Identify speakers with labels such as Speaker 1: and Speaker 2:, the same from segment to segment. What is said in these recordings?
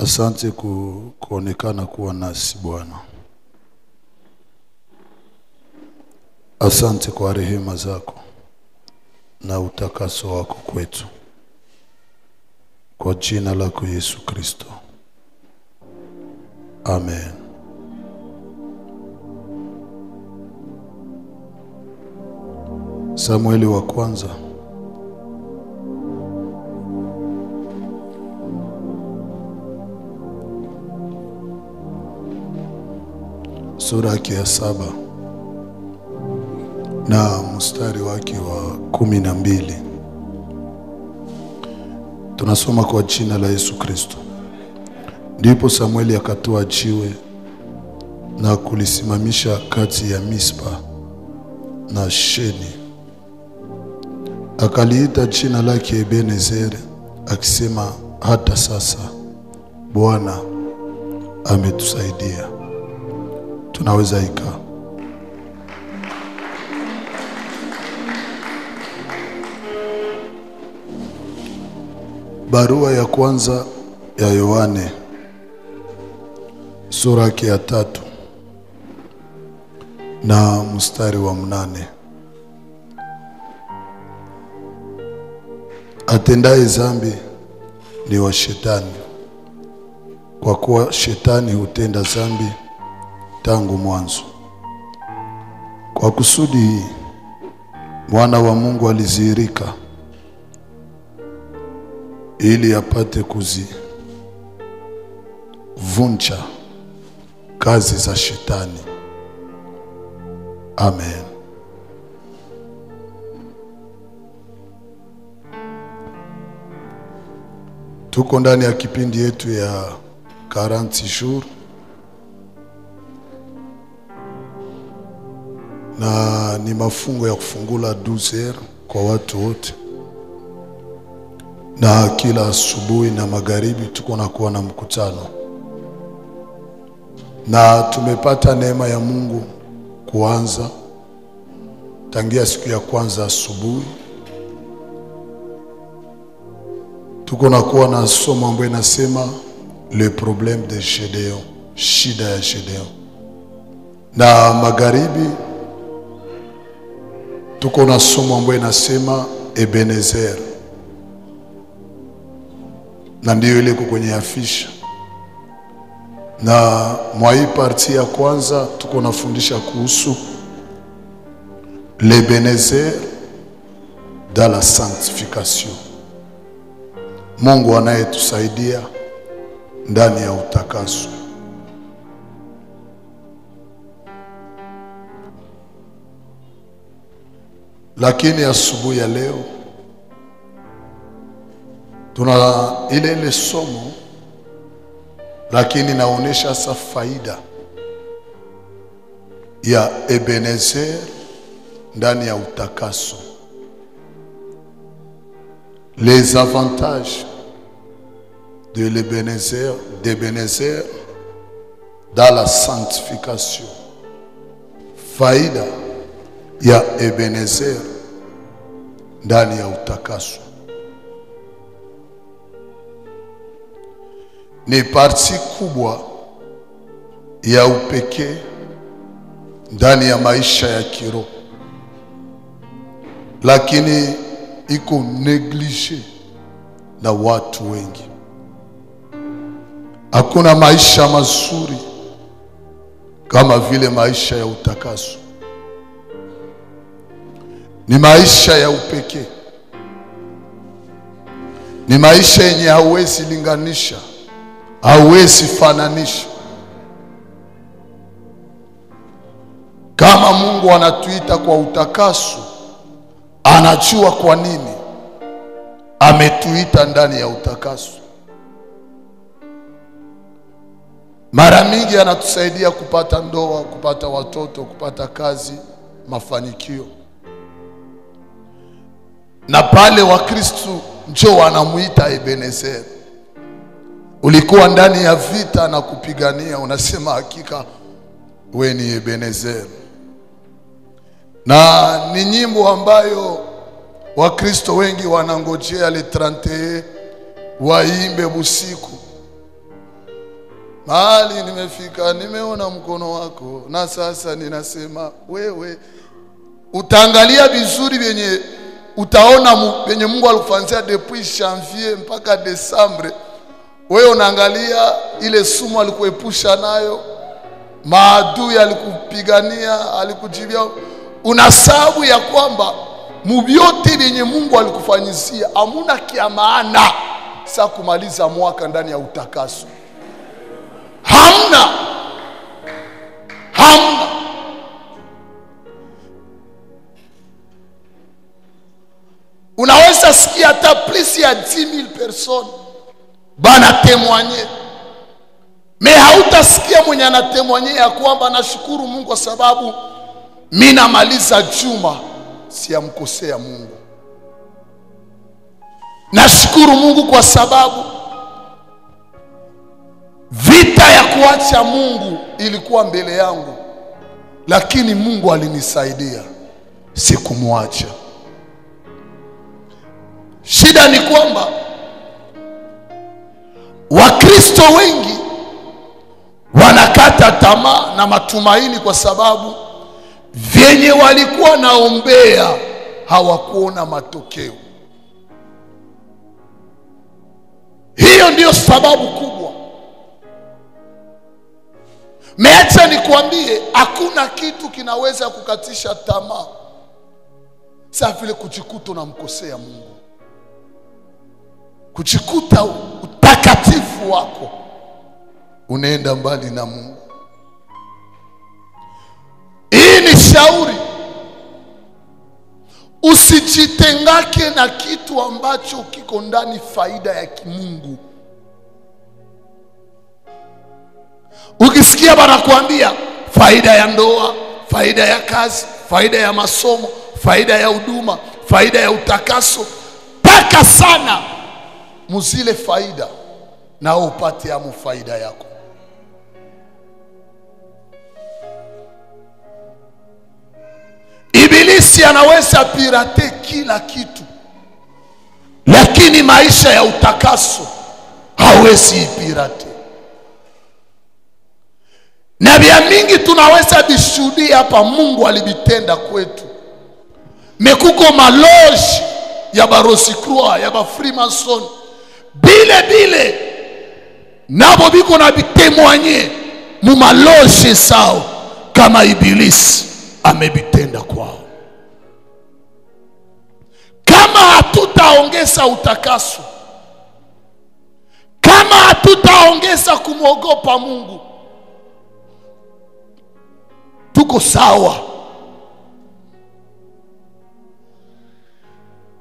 Speaker 1: Asante kuonekana kuwa nasi Bwana. Asante kwa rehema zako na utakaso wako kwetu. Kwa jina lako Yesu Kristo. Amen. Samueli wa kwanza sura ya 7 na mstari wake wa 12. Tunasoma kwa jina la Yesu Kristo. Ndipo Samueli akatoa jiwe na kulisimamisha kati ya Mispa na Sheni. Akaliita jina lake Ebenezer, akisema, hata sasa Bwana ametusaidia. Tunaweza ikaa. Barua ya kwanza ya Yohane sura ya 3 na mstari wa 8. Atendaye dhambi ni wa Shetani, kwa kuwa Shetani hutenda dhambi tangu mwanzo. Kwa kusudi hii Mwana wa Mungu alizihirika, ili apate kuzivunja kazi za Shetani. Amen. Tuko ndani ya kipindi yetu ya 40 jours, na ni mafungo ya kufungula 12 heures kwa watu wote. Na kila asubuhi na magharibi tuko na kuwa na mkutano. Na tumepata neema ya Mungu kuanza tangia siku ya kwanza asubuhi. Tuko na kuwa na somo ambayo inasema le problème de Gédéon, shida ya Gédéon. Na magharibi tuko na somo ambayo inasema Ebenezer. Na ndio ile iko kwenye afisha. Na mwa hii parti ya kwanza tuko nafundisha kuhusu l'Ebenezer dans la sanctification. Mungu anayetusaidia ndani ya utakaso. Lakini asubuhi ya leo tuna ile somo, lakini naonesha sa faida ya Ebenezer ndani ya utakaso. Les avantages de d'Ebenezer dans la sanctification. Faida ya Ebenezer ndani ya utakaso. Ni parti kubwa ya upekee ndani ya maisha ya kiroho, lakini iko neglige na watu wengi. Hakuna maisha mazuri kama vile maisha ya utakaso. Ni maisha ya upekee. Ni maisha yenye hauwezi linganisha, hauwezi fananisha. Kama Mungu anatuita kwa utakaso, anajua kwa nini ametuita ndani ya utakaso. Mara mingi anatusaidia kupata ndoa, kupata watoto, kupata kazi, mafanikio. Na pale wa Kristo ndio wanamuita Ebenezer. Ulikuwa ndani ya vita na kupigania, unasema hakika we ni Ebenezer. Na ni nyimbo ambayo Wakristo wengi wanangojea le 31 waimbe usiku. mahali nimefika, nimeona mkono wako, na sasa ninasema wewe. Utaangalia vizuri venye utaona venye Mungu alikufanyia depuis janvier mpaka Desembre. Wewe unaangalia ile sumu alikuepusha nayo, maadui alikupigania, alikujibia. Unasabu ya kwamba mubyote venye Mungu alikufanyizia hamuna kia maana sa kumaliza mwaka ndani ya utakaso. Hamna. Unaweza sikia hata plus ya 10,000 personnes bana témoigner, mais hautasikia mwenye ana témoigner ya kwamba nashukuru Mungu kwa sababu mimi namaliza juma siyamkosea Mungu. Nashukuru Mungu kwa sababu vita ya kuacha Mungu ilikuwa mbele yangu, lakini Mungu alinisaidia, sikumwacha. Shida ni kwamba Wakristo wengi wanakata tamaa na matumaini kwa sababu vyenye walikuwa naombea hawakuona matokeo. Hiyo ndio sababu kubwa. Meacha nikwambie, hakuna kitu kinaweza kukatisha tamaa sawa vile kujikuta unamkosea Mungu, kujikuta utakatifu wako unaenda mbali na Mungu. Hii ni shauri, usijitengake na kitu ambacho kiko ndani faida ya kimungu. Ukisikia banakuambia faida ya ndoa, faida ya kazi, faida ya masomo, faida ya huduma, faida ya utakaso, paka sana muzile faida na upate amu faida yako. Ibilisi anaweza pirate kila kitu, lakini maisha ya utakaso hawezi ipirate. Na vya mingi tunaweza bishuhudia hapa Mungu alibitenda kwetu. Mekuko maloji ya Barosicroix, ya ba Freemason, bile nabo biko na bitemoanye mu maloji sao kama Ibilisi amebitenda kwao. Kama hatutaongeza utakaso, kama hatutaongeza kumwogopa Mungu, tuko sawa.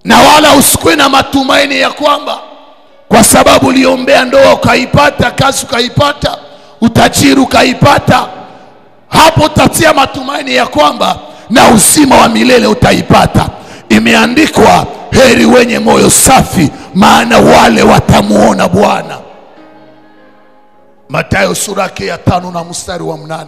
Speaker 1: Na wala usikwe na matumaini ya kwamba kwa sababu uliombea ndoa ukaipata, kazi ukaipata, utajiri ukaipata, hapo tatia matumaini ya kwamba na uzima wa milele utaipata. Imeandikwa, heri wenye moyo safi, maana wale watamuona Bwana. Mathayo sura ya 5 na mstari wa 8.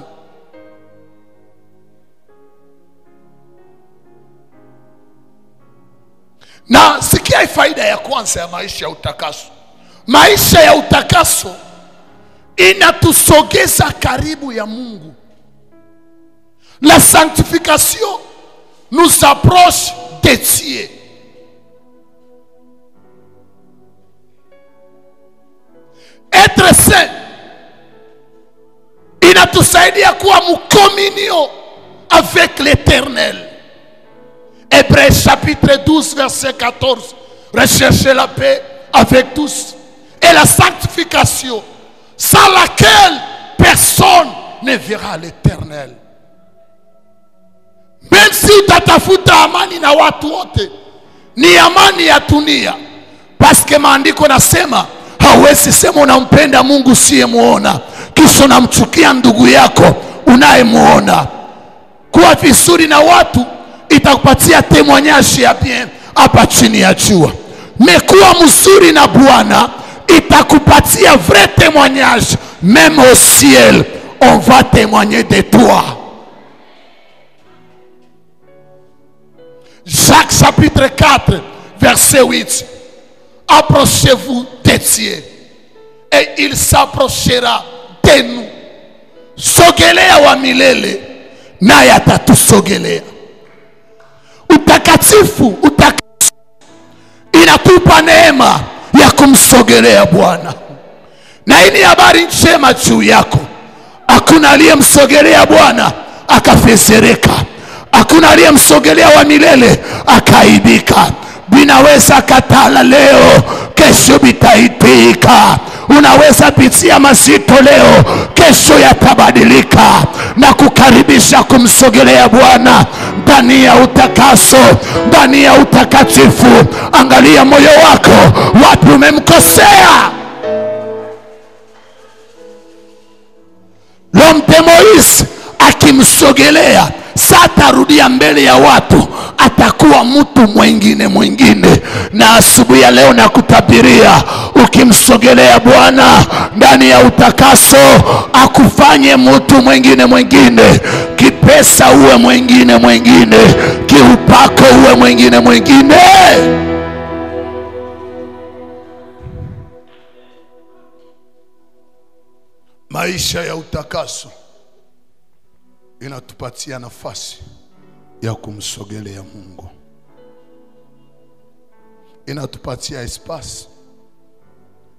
Speaker 1: Na sikia faida ya kwanza ya maisha ya utakaso. Maisha ya utakaso inatusogeza karibu ya Mungu. La sanctification nous approche de Dieu. Être saint inatusaidia kuwa mkominio avec l'Éternel. Hébreux chapitre 12 verset 14. Recherchez la paix avec tous et la sanctification, sans laquelle personne ne verra l'Éternel. Même si utatafuta amani na watu wote, ni amani ya dunia. Paske maandiko nasema, hawezi sema unampenda Mungu usiyemuona kisha unamchukia ndugu yako unayemuona. Kuwa vizuri na watu itakupatia témoignage ya bien hapa chini ya jua. Mekuwa mzuri na Bwana itakupatia vrai témoignage même au ciel. On va témoigner de toi. Jacques chapitre 4 verset 8. Approchez-vous de Dieu et il s'approchera tenu. Sogelea wa milele, naye atatusogelea. Utakatifu inatupa neema ya kumsogelea Bwana. Na hii ni habari njema juu yako. Hakuna aliyemsogelea Bwana akafezereka. Hakuna aliyemsogelea wa milele akaibika. Binaweza katala leo, kesho bitaitika. Unaweza pitia mazito leo, kesho yatabadilika. Na kukaribisha kumsogelea Bwana ndani ya utakaso, ndani ya utakatifu. Angalia moyo wako, wapi umemkosea. L'homme de Moïse akimsogelea, sasa rudia mbele ya watu, atakuwa mtu mwingine. Na asubuhi ya leo nakutabiria, ukimsogelea Bwana ndani ya utakaso, akufanye mtu mwingine. Kipesa uwe mwingine, kiupako uwe mwingine. Maisha ya utakaso inatupatia nafasi ya kumsogelea Mungu. Inatupatia espace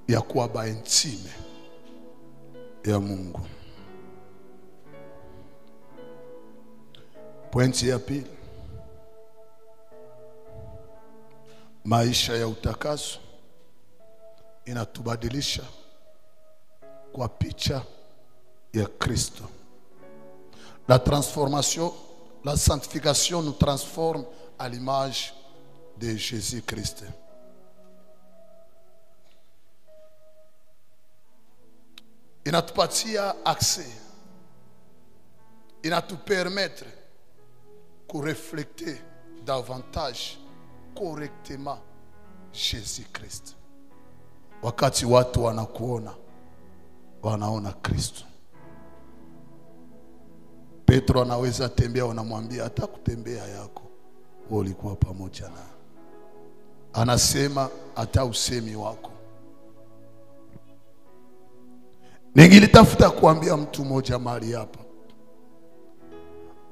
Speaker 1: ya kuwa intime ya Mungu. Pointi ya pili, maisha ya utakaso inatubadilisha kwa picha ya Kristo. La transformation, la sanctification nous transforme à l'image de Jésus-Christ. Inatupatia accès, inatupermettre de refléter davantage correctement Jésus-Christ. Wakati watu wanakuona, wanaona Kristo. Petro anaweza tembea, wanamwambia hata kutembea yako wewe ulikuwa pamoja na. Anasema hata usemi wako. Ningilitafuta kuambia mtu mmoja mahali hapa.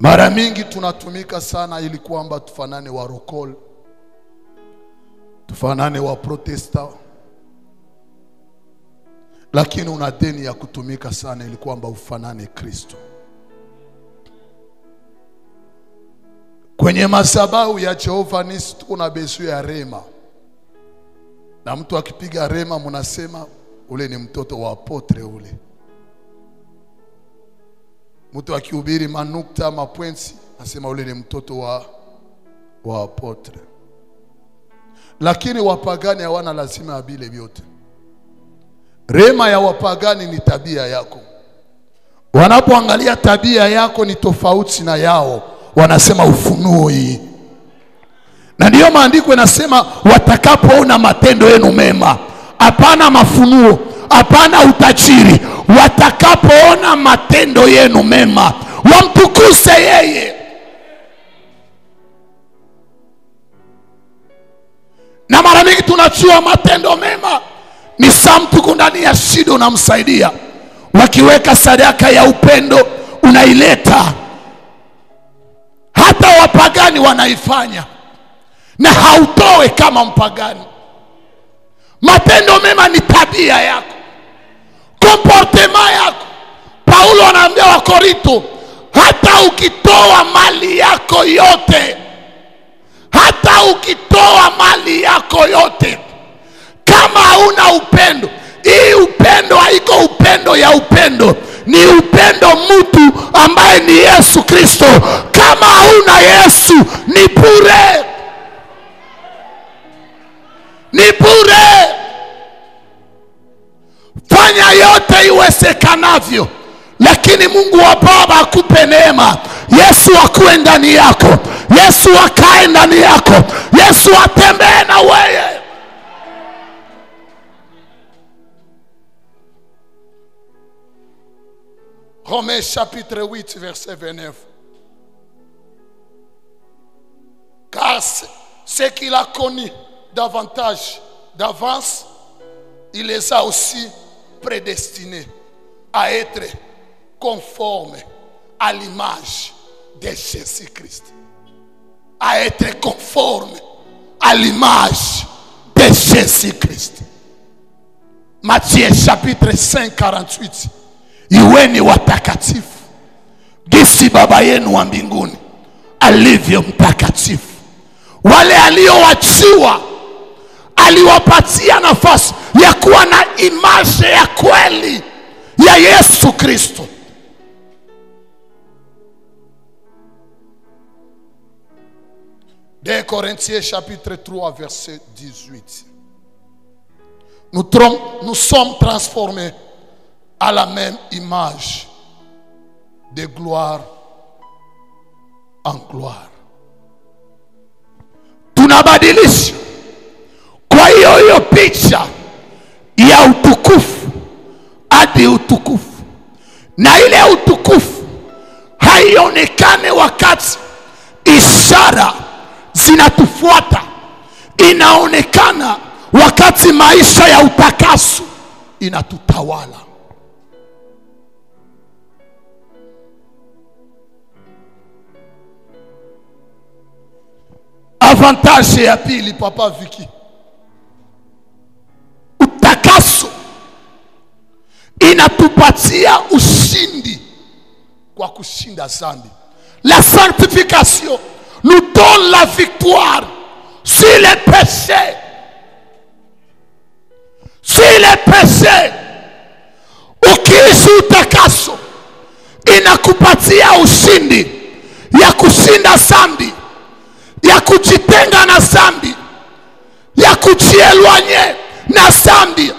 Speaker 1: Mara mingi tunatumika sana ili kwamba tufanane wa rokol, tufanane wa protesta. Lakini una deni ya kutumika sana ili kwamba ufanane Kristo. Kwenye madhabahu ya Jehova Nisi kuna besu ya rema. Na mtu akipiga rema mnasema ule ni mtoto wa apotre ule. Mtu akihubiri manukta mapwensi nasema ule ni mtoto wa apotre. Lakini wapagani hawana lazima abile vyote. Rema ya wapagani ni tabia yako. Wanapoangalia tabia yako ni tofauti na yao, wanasema ufunuo hii. Na ndiyo maandiko yanasema watakapoona matendo yenu mema, hapana mafunuo, hapana utajiri, watakapoona matendo yenu mema, wamtukuse yeye. Na mara mingi tunachua matendo mema ni saa mtu ndani ya shida unamsaidia. Wakiweka sadaka ya upendo unaileta. Hata wapagani wanaifanya. Na hautoe kama mpagani. Matendo mema ni tabia yako, comportement yako. Paulo anaambia wa Korinto, hata ukitoa mali yako yote, hata ukitoa mali yako yote, kama hauna upendo, hii upendo haiko upendo ya upendo, ni upendo mtu ambaye ni Yesu Kristo. Kama hauna Yesu ni bure, ni bure. Fanya yote iwezekanavyo, lakini Mungu wa Baba akupe neema. Yesu akuwe ndani yako, Yesu akae ndani yako, Yesu atembee na wewe. Romains chapitre 8 verset 29. Car ce qu'il a connu davantage d'avance, il les a aussi prédestinés à être conforme à l'image de Jésus-Christ. À être conforme à l'image de Jésus-Christ. Matthieu chapitre 5, 48. Iweni watakatifu gisi baba yenu wa mbinguni alivyo mtakatifu. Wale aliowachiwa aliwapatia nafasi ya kuwa na image ya kweli ya Yesu Kristo. De Corinthiens chapitre 3 verset 18. Nous sommes transformés à la même image, de gloire en gloire. Tunabadilisha kwa hiyo picha ya utukufu hadi utukufu, na ile utukufu haionekane wakati ishara zinatufuata, inaonekana wakati maisha ya utakaso inatutawala. Avantage ya pili, Papa Vicky, utakaso inatupatia ushindi kwa kushinda dhambi. La sanctification nous donne la victoire sur les péchés. Sur les péchés. Ukiishi utakaso inakupatia ushindi ya kushinda dhambi, ya kujitenga na dhambi, ya kujielwanye na dhambi.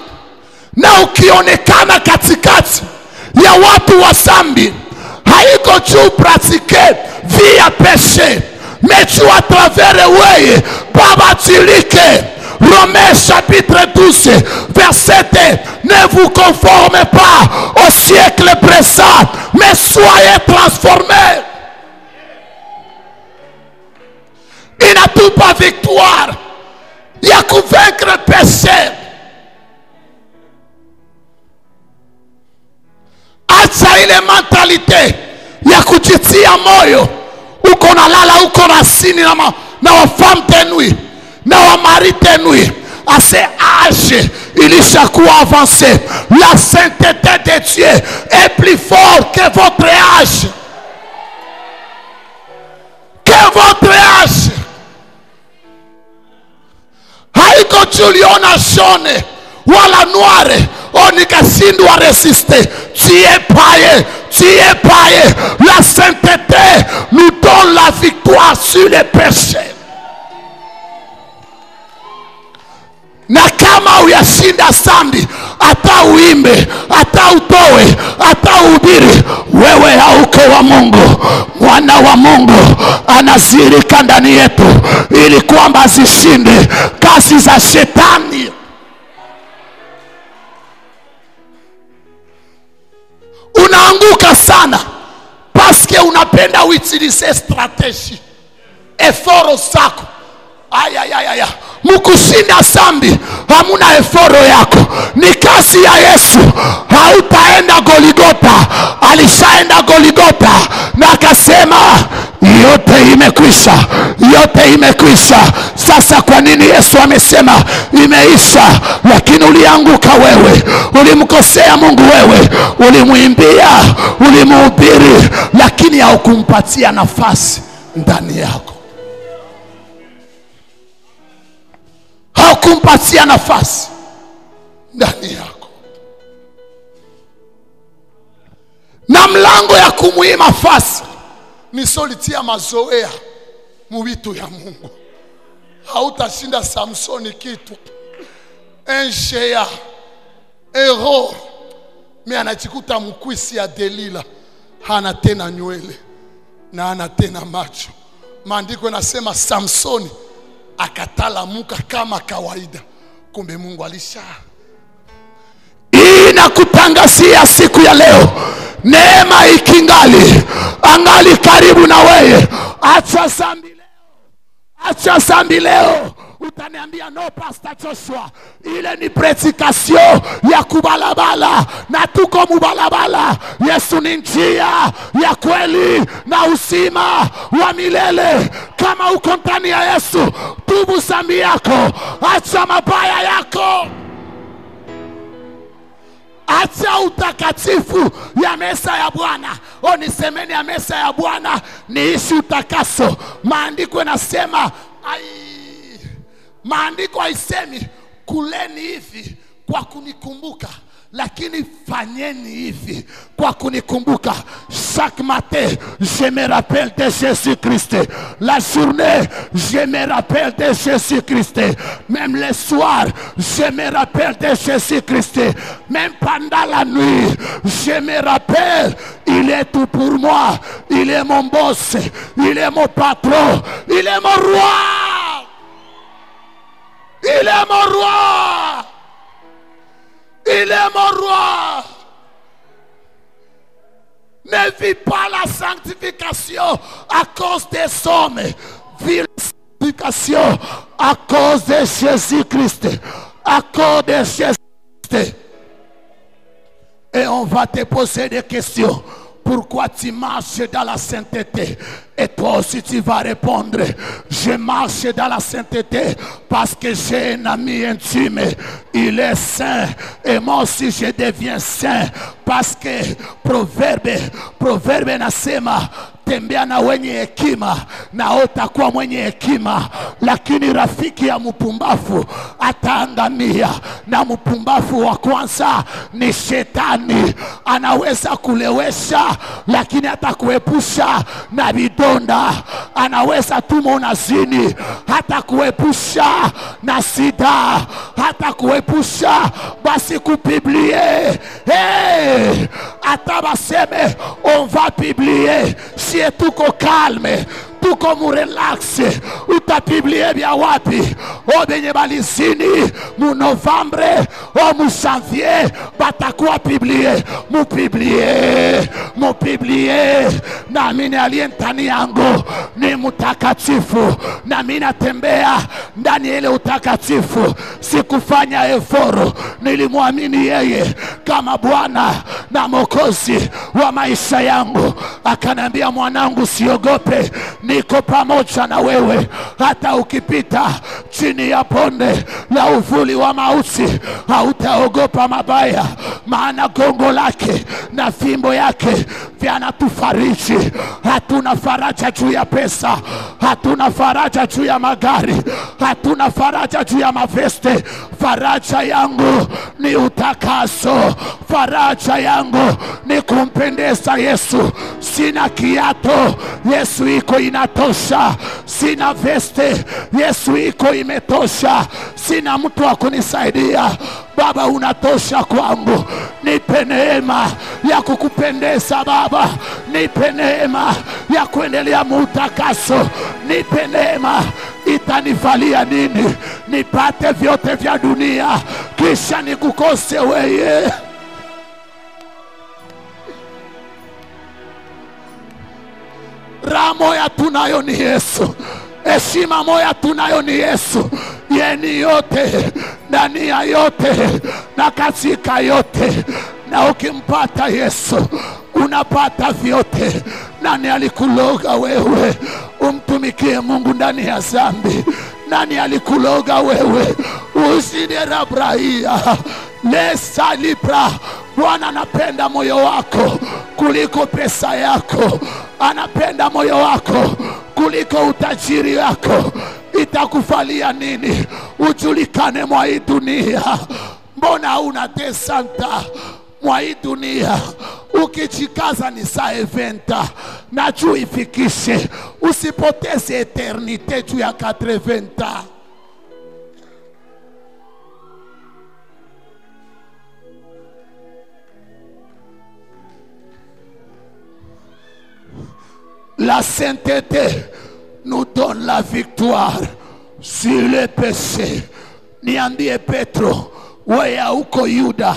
Speaker 1: Na ukionekana katikati ya watu wa dhambi, haiko tu pratiquer via péché, mais tu à travers weye baba tilike. Romains chapitre 12 verset 2. Ne vous conformez pas au siècle présent, mais soyez transformés. Inatupa victoire ya kuvaincre péché. Acha ile mentalite ya kujitia moyo uko na lala, uko na sini na wafam tenui na wamari tenui. À ce âge, ilishakuwa avancé. La sainteté de Dieu est plus forte que votre âge. Que votre âge. Haiko tuliona jaune wala noire onikashindwa résister. Tu es païen, tu es païen. La sainteté nous donne la victoire sur les péchés. Na kama uyashinda dhambi, hata uimbe, hata utoe, hata uhubiri, wewe hauko wa Mungu. Mwana wa Mungu anazirika ndani yetu ili kwamba asishinde kazi za shetani. Unaanguka sana parce que unapenda uitilize strategy effort zako. Aya. Mukushinda dhambi hamuna eforo yako, ni kazi ya Yesu. Hautaenda Goligota, alishaenda Goligota na akasema yote imekwisha, yote imekwisha. Sasa kwa nini Yesu amesema imeisha? Lakini ulianguka wewe, ulimkosea Mungu wewe, ulimuimbia, ulimuhubiri, lakini haukumpatia nafasi ndani yako. Haukumpatia nafasi ndani yako. Na mlango ya kumuima nafasi ni solitia mazoea mubitu ya Mungu. Hautashinda Samsoni kitu. Un géant, héros, mais anajikuta mkwisi ya Delila. Hana tena nywele na hana tena macho. Maandiko yanasema Samsoni akatalamuka kama kawaida, kumbe Mungu alisha. Inakutangazia siku ya leo, neema ikingali angali karibu na wewe. Acha dhambi leo, acha dhambi leo. utaniambia no Pastor Joshua, ile ni predikasyon ya kubalabala, na tuko mubalabala. Yesu ni njia ya kweli na uzima wa milele. Kama uko ndani ya Yesu, tubu dhambi yako, acha mabaya yako, acha utakatifu ya mesa ya Bwana. Nisemeni ya mesa ya Bwana niishi utakaso. Maandiko yanasema, maandiko haisemi kuleni hivi kwa kunikumbuka, lakini fanyeni hivi kwa kunikumbuka. Chaque matin, je me rappelle de Jésus-Christ. La journée, je me rappelle de Jésus-Christ. Même le soir, je me rappelle de Jésus-Christ. Même pendant la nuit, je me rappelle. Il est tout pour moi. Il est mon boss. Il est mon patron. Il est mon roi. Il est mon roi. Il est mon roi. Ne vis pas la sanctification à cause des hommes. Vis la sanctification à cause de Jésus-Christ. À cause de Jésus-Christ. Et on va te poser des questions. Pourquoi tu marches dans la sainteté? Et toi aussi tu vas répondre, je marche dans la sainteté parce que j'ai un ami intime, il est saint, et moi aussi je deviens saint. Parce que proverbe nasema, tembea na wenye hekima na utakuwa mwenye hekima, lakini rafiki ya mpumbavu ataangamia. Na mpumbavu wa kwanza ni shetani. Anaweza kulewesha, lakini atakuepusha na vidonda. Anaweza tuma unazini, hata kuepusha na sida, hata kuepusha basi kupublier. Hata baseme on va publier, si tuko calme, tuko mu relax, utapublier vya wapi? Benye balizini mu Novembre mu Janvier batakuwa publier. Mupublier. Na mimi aliyentani yangu ni mtakatifu, na mimi natembea ndani ile utakatifu. Sikufanya eforo, nilimwamini yeye kama Bwana na Mwokozi wa maisha yangu. Akaniambia, mwanangu, siogope, niko pamoja na wewe. Hata ukipita chini ya bonde la uvuli wa mauti, hautaogopa mabaya, maana gongo lake na fimbo yake vyanatufariji. Hatuna faraja juu ya pesa, hatuna faraja juu ya magari, hatuna faraja juu ya maveste. Faraja yangu ni utakaso. Faraja yangu ni kumpendeza Yesu. Sina kiato, Yesu iko inatosha. Sina veste, Yesu iko imetosha. Sina mtu wa kunisaidia, Baba unatosha kwangu. Nipe neema ya kukupendeza Baba. Nipe neema ya kuendelea mutakaso. Nipe neema. Itanivalia nini nipate vyote vya dunia kisha nikukose wewe? Raha moya tunayo ni Yesu. Heshima moya tunayo ni Yesu. Yeni yote, ndani ya yote, na katika yote. Na ukimpata Yesu, unapata vyote. Nani alikuloga wewe umtumikie Mungu ndani ya dhambi? Nani alikuloga wewe usiderabраia? Lesa libra. Bwana anapenda moyo wako kuliko pesa yako. Anapenda moyo wako kuliko utajiri wako. Itakufalia nini ujulikane mwa hii dunia? Mbona una desanta mwa hii dunia? Ukijikaza ni saa eventa na juu ifikishe. Usipoteze eternite juu ya 80. La sainteté nous donne la victoire sur le péché. Niambie Petro, wewe uko Yuda.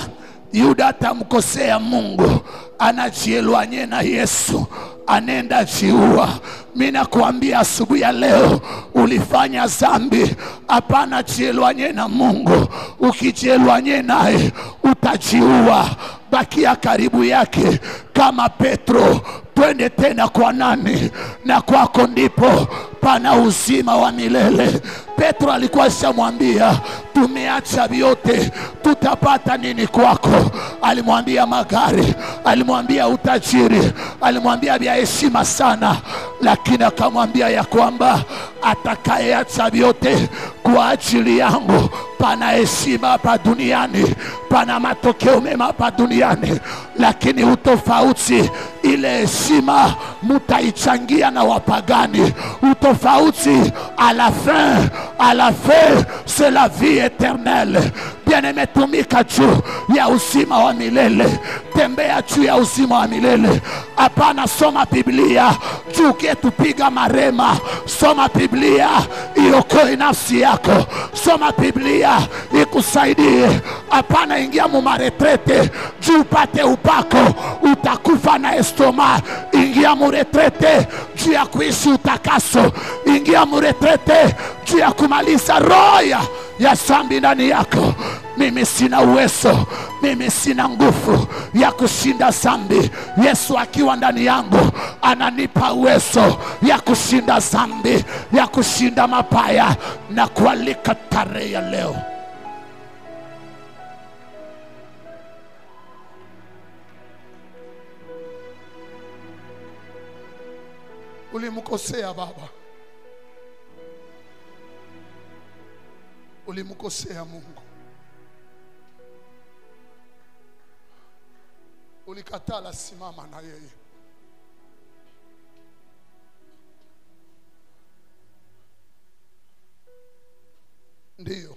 Speaker 1: Yuda atamkosea Mungu, anajielwanye na Yesu, anenda jiua. Mimi nakuambia asubuhi ya leo, ulifanya dhambi, hapana jielwanye na Mungu. Ukijielwanye naye utajiua. Bakia karibu yake kama Petro. Twende tena kwa nani? Na kwako ndipo pana uzima wa milele. Petro alikuwa shamwambia, tumeacha vyote, tutapata nini kwako? Alimwambia magari, alimwambia utajiri, alimwambia vya heshima sana, lakini akamwambia ya kwamba atakayeacha vyote kwa ajili yangu, pana heshima hapa duniani, pana matokeo mema hapa duniani, lakini utofauti, ile heshima mutaichangia na wapagani. Utofauti, à la fin c'est la vie éternelle. Bien-aimé, tumika juu ya uzima wa milele. Tembea juu ya uzima wa milele. Hapana soma Biblia juu ketupiga marema. Soma Biblia iokoe nafsi yako. Soma Biblia ikusaidie. Hapana ingia mu maretrete juu pate upako, utakufa na estoma. Ingia mu retrete juu ya kuishi utakaso. Ingia mu retrete juu ya kumaliza roho ya dhambi ndani yako. Mimi sina uwezo, mimi sina nguvu ya kushinda dhambi. Yesu akiwa ndani yangu ananipa uwezo ya kushinda dhambi, ya kushinda mabaya. Na kualika tarehe ya leo, ulimkosea baba, ulimkosea Mungu, ulikatala simama na yeye. Ndiyo,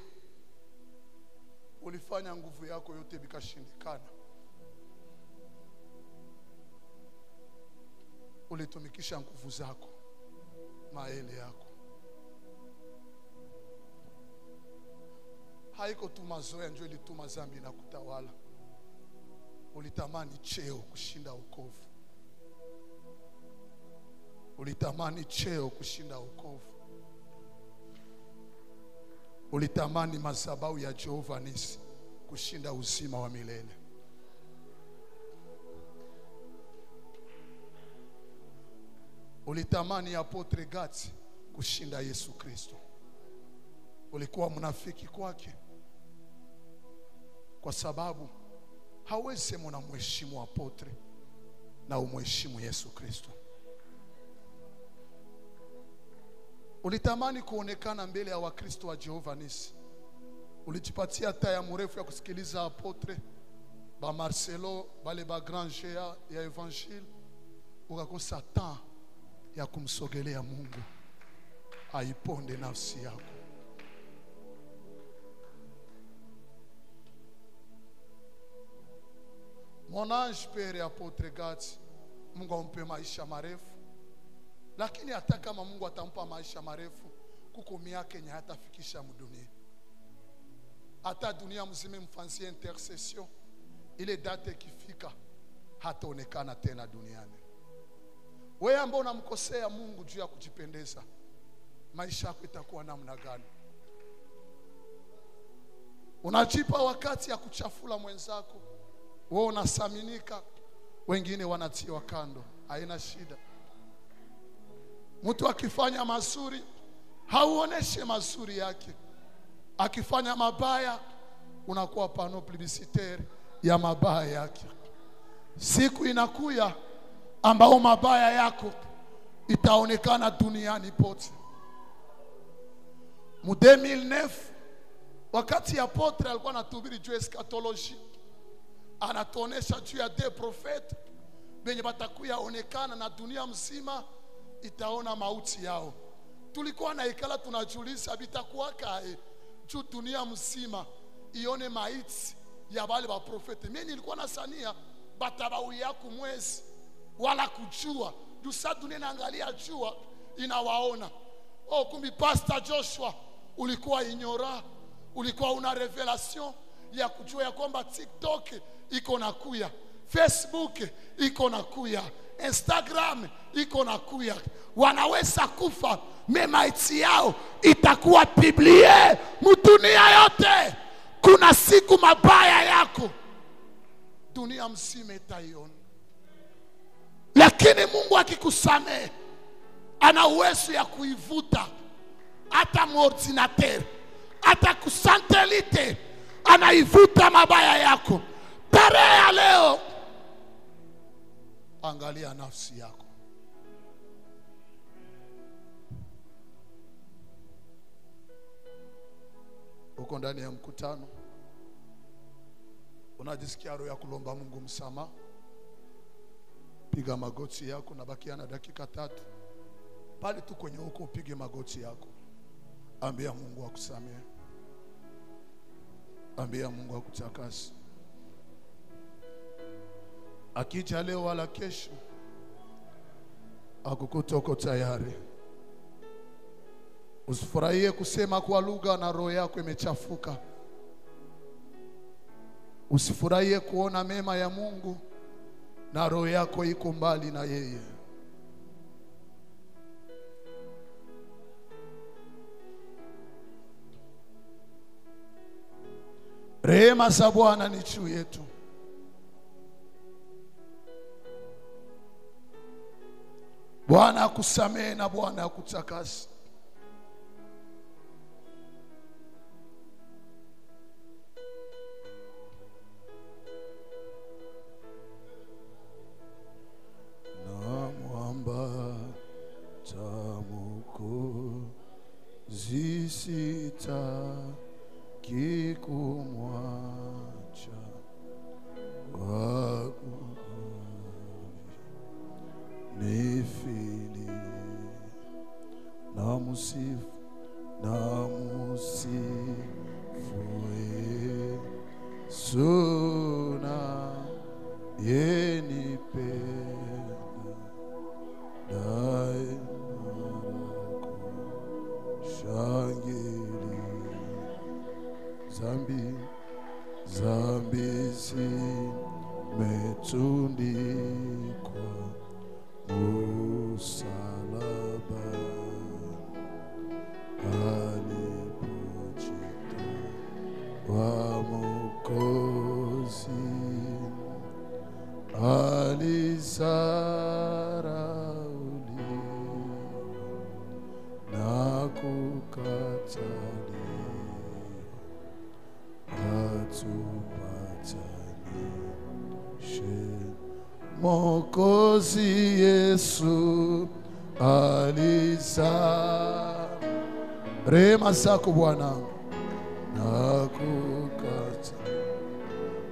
Speaker 1: ulifanya nguvu yako yote bikashindikana. Ulitumikisha nguvu zako, maele yako. Haiko tu mazoea ndio ilituma dhambi na kutawala. Ulitamani cheo kushinda wokovu. Ulitamani cheo kushinda wokovu. Ulitamani madhabahu ya Jehova Nisi kushinda uzima wa milele. Ulitamani Apotre Gati kushinda Yesu Kristo. Ulikuwa mnafiki kwake, kwa sababu hawezi mnamheshimu apotre na umheshimu Yesu Kristo. Ulitamani kuonekana mbele ya Wakristo wa Jehova Nisi. Ulijipatia taya mrefu ya kusikiliza apotre ba Marcelo, bale ba grand géant ya evangile. Ukakosa temps ya kumsogelea Mungu aiponde nafsi yako. Mon ange père Apotre Gati, Mungu ampe maisha marefu. Lakini hata kama Mungu atampa maisha marefu, kuko miaka yenye hatafikisha mdunia. Hata dunia mzima mfanzie intercession, ile date ikifika hataonekana tena duniani. Wewe ambao unamkosea Mungu juu ya kujipendeza, maisha yako itakuwa namna gani? Unajipa wakati ya kuchafula mwenzako, wewe unasaminika, wengine wanatiwa kando. Haina shida. Mtu akifanya mazuri hauoneshe mazuri yake. Akifanya mabaya unakuwa pano publicitaire ya mabaya yake. Siku inakuya ambao mabaya yako itaonekana duniani pote. Mu 2009 wakati apotre alikuwa anahubiri juu eschatology, anatuonesha juu ya des prophètes benye batakuya onekana na dunia mzima itaona mauti yao. Tulikuwa na ikala tunajiuliza bitakuwa kae juu dunia mzima ione maiti ya wale ba profete. Mimi nilikuwa nasania batabauya kumwezi wala kujua juu sa dunia inaangalia jua inawaona. Oh, kumbi Pastor Joshua ulikuwa ignora, ulikuwa una revelation ya kujua ya kwamba TikTok iko nakuya, Facebook iko nakuya, Instagram iko na kuya, wanaweza kufa, maiti yao itakuwa biblie mudunia yote. Kuna siku mabaya yako dunia mzima itaiona, lakini Mungu akikusamehe ana uwezo ya kuivuta hata muordinateur, hata kusantelite, anaivuta mabaya yako. Tarehe ya leo, angalia nafsi yako. Uko ndani ya mkutano, unajisikia roho ya kulomba Mungu msamaha, piga magoti yako na bakia na dakika 3. Pale tu kwenye uko upige magoti yako. Ambia Mungu akusamehe. Ambia Mungu akutakase. Akija leo wala kesho, akukuta uko tayari. Usifurahie kusema kwa lugha na roho yako imechafuka. Usifurahie kuona mema ya Mungu na roho yako iko mbali na yeye. Rehema za Bwana ni juu yetu. Bwana akusamehe na Bwana akutakase. Na mwamba tamuko zisita kikumwacha waku nifili na musifu suna yenipenda daima shangili zambi zimetundikwa msalaba alipojitoa wa Mwokozi, alizarauliwa na kukataliwa atupatanishe. Mwokozi Yesu rehema zako Bwana na kukata.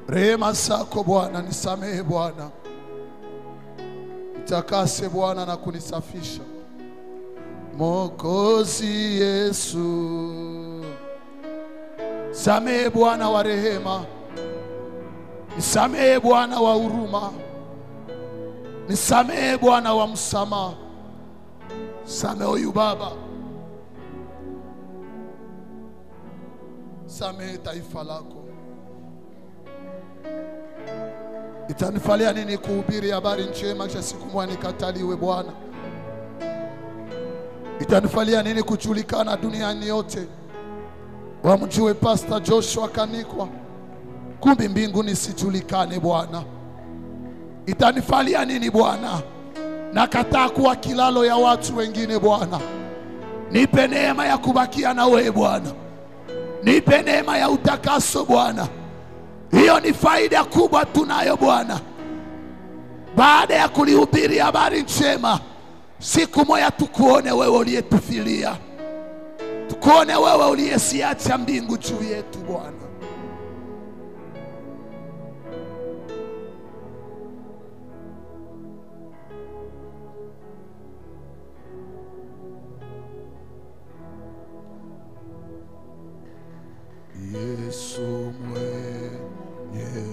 Speaker 1: Rehema zako Bwana, nisamehe Bwana, nitakase Bwana na kunisafisha. Mwokozi Yesu, samehe Bwana wa rehema, nisamehe Bwana wa huruma, nisamehe Bwana wa msamaha. Samehe huyu baba, samehe taifa lako. Itanifalia nini kuhubiri habari njema kisha siku moja nikataliwe Bwana? Itanifalia nini kujulikana duniani yote wamjue Pastor Joshua Kanikwa, kumbe mbinguni sijulikane Bwana? Itanifalia nini Bwana? Nakataa kuwa kilalo ya watu wengine Bwana. Nipe neema ya kubakia na wewe Bwana. Nipe neema ya utakaso Bwana. Hiyo ni faida kubwa tunayo Bwana. Baada ya kulihubiri habari njema, siku moja tukuone wewe uliyetufilia. Tukuone wewe uliyesiacha mbingu juu yetu Bwana. Yesu mwenye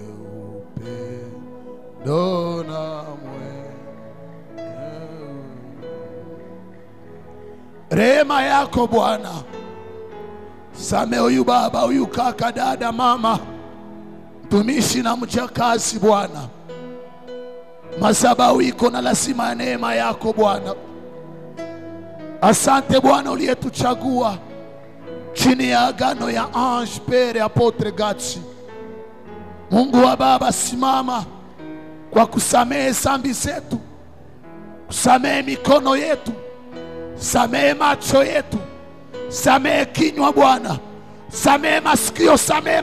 Speaker 1: upendo na rehema yako Bwana, samehe huyu baba, huyu kaka, dada, mama, mtumishi na mjakazi Bwana. Madhabahu iko na lazima ya neema yako Bwana. Asante Bwana uliyetuchagua chini ya agano ya Ange Pere Apotre Gatsi. Mungu wa Baba, simama kwa kusamehe dhambi zetu, kusamehe mikono yetu, samehe macho yetu, samehe kinywa Bwana, samehe masikio, samehe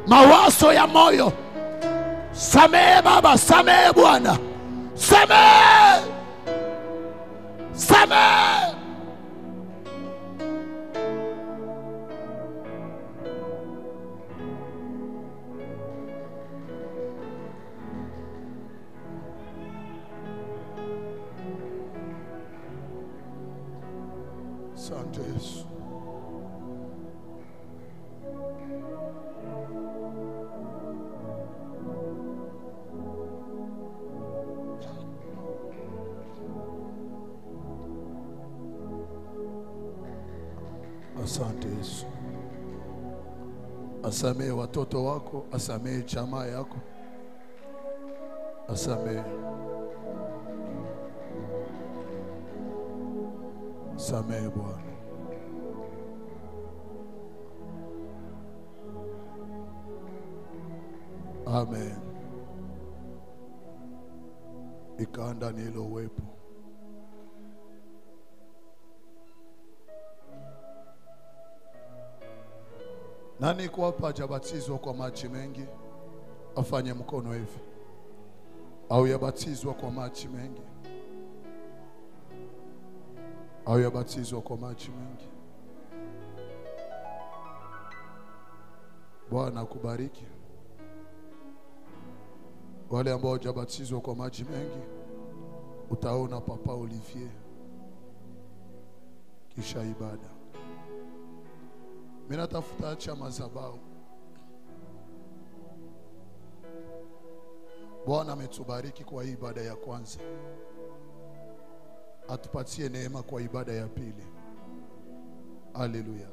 Speaker 1: mawazo ya moyo. Samehe Baba, samehe Bwana, samehe. Asante Yesu. Asante Yesu. Asamehe watoto wako, asamehe jamaa yako, asamehe. Samehe Bwana. Amen. Ikaa ndani ya hilo uwepo. Nani kwa hapa hajabatizwa kwa maji mengi? Afanye mkono hivi. Au yabatizwa kwa maji mengi? Au yabatizwa kwa maji mengi? Bwana akubariki. Wale ambao hawajabatizwa kwa maji mengi, utaona Papa Olivier kisha ibada. Mimi natafuta acha madhabahu. Bwana ametubariki kwa ibada ya kwanza, atupatie neema kwa ibada ya pili. Haleluya.